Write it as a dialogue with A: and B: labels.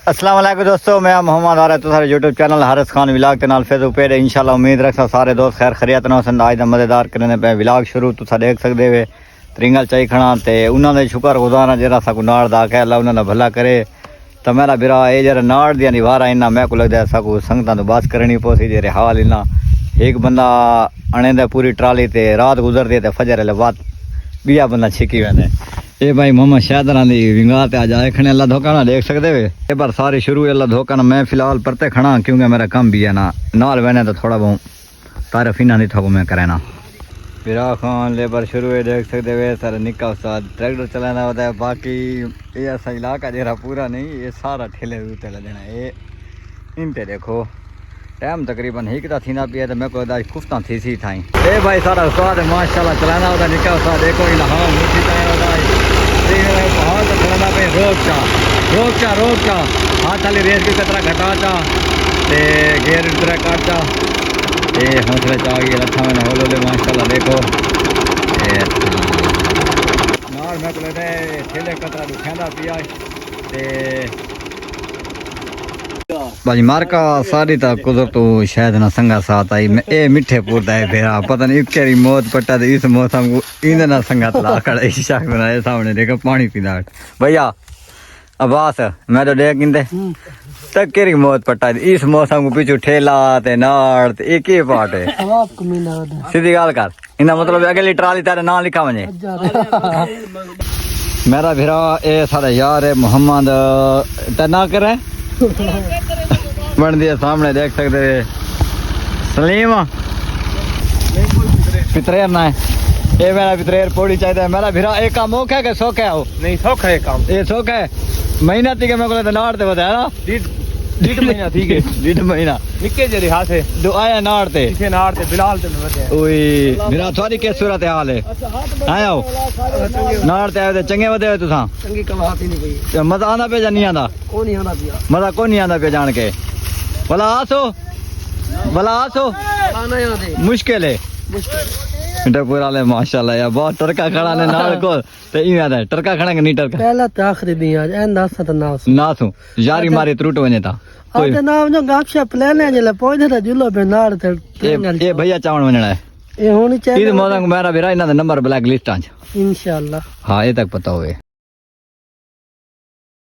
A: अस्सलाम वालेकुम दोस्तों, मैं मोहम्मद आ रहा तो सारे YouTube channel Haris Khan village के नाल फेसबुक पेज इंशाल्लाह उम्मीद रखता सारे दोस्त खैर खैरियत ना होसन। आज दा मजेदार करने पे विलाग शुरू तुसा देख सकदे वे त्रिंगल चाई खड़ा ते उन्हां दे शुक्र गुजार हां जेड़ा साकू नाड़ दा के अल्लाह उन्हां दा भला करे। तो मेरा बिरा ये जरा नाड़ दिया निवारा इन्ना मैं को लगदा साकू संगतां तो बात करनी पोसी जेरे हाल इन्ना एक बंदा अणे दे पूरी ट्राली ते रात गुजरदी ते फजर ले बाद बिया बंदा छिकी वेंदे। ये भाई मोहम्मद शाहदरा दी विंगा ते आज आए खने अल्लाह धोखा ना देख सकदे वे ये बार सारी शुरू अल्लाह धोखा ना मैं फिलहाल परते खड़ा क्योंकि मेरा काम भी है ना नाल बहने तो थोड़ा बहुत तारीफ इन्ना नहीं थको मैं करे ना। फिरा खान लेबर शुरू है देख सकते वे सारा निक्का उस्ताद ट्रैक्टर चलाना होता है। बाकी ये ऐसा इलाका जरा पूरा नहीं ये सारा ठेले रूते देना ये इन पे देखो टाइम तकरीबन ही किता थीना पिया तो मैं को आज कुफ्ता थी सी थाई ए भाई सारा उस्ताद माशाल्लाह चलाना होता निक्का उस्ताद देखो इन हवा मुठी ताए होता है पहाड़ तो चलाना पे रोक चा हाथ वाली रेस की कतरा घटा चा ते गेयर इतरा काट चा ये हौसले चा गई रखा मैंने होले माशाल्लाह देखो नार मैं को लेते ठेले कतरा दुखेंदा पिया ते भाजी मारका सारी तक कुदर तो शायद ना संगा साथ आई मैं ए मिठे पूरता है फेरा पता नहीं केरी मौत पट्टा दे इस मौसम को इन ना संगा ला खड़ा इस शाख बनाए सामने देखो पानी पीना भैया अब्बास मैं तो देख इंदे तक केरी मौत पट्टा दे इस मौसम को पीछू ठेला ते नाड़ ते एक ही पार्ट है आप कमीना सीधी गाल कर इना मतलब अगली ट्राली तेरा नाम लिखा वने मेरा फिरा ए सारा यार है मोहम्मद तना करे बन दिया सामने देख सकते सलीम पितरेर ना है ये मेरा पितरेर पौड़ी चाहिए मेरा फिरा एक काम औखा है कि सौखा है वो
B: नहीं सौखा है काम
A: ये सौखा है महीना थी के मेरे को नाड़ ते बताया ना
B: डेढ़ महीना ठीक है
A: डेढ़ महीना
B: निक्के जे हाथ है
A: दो आया नाड़ ते
B: इसे नाड़ ते बिलाल ते बताया
A: ओए मेरा थोड़ी के सूरत हाल है आया हो नाड़ ते आए ते चंगे वदे हो तुसा
B: चंगी कमात ही नहीं गई
A: मजा आंदा पे नहीं आंदा
B: कौन नहीं आंदा पिया
A: मजा कौन नहीं आंदा पे जान के भला आसो
B: आना याद है
A: मुश्किल है पूरा ले माशाल्लाह यार बहुत टरका खड़ा ने नाल को ते ई याद है टरका खड़ा के नहीं टरका
B: पहला तो आखिरी दिन आज ए नास त
A: नासू यारी मारी त्रुट वने ता
B: आज नाम जो गपशप लेने जले पहुंचे तो जुलो पे नाड़ ते
A: ये भैया चावण वणना है
B: ये होनी चाहिए
A: इस मौसम को मेरा बिरा इना नंबर ब्लैक लिस्ट आज
B: इंशाल्लाह
A: हां ये तक पता होवे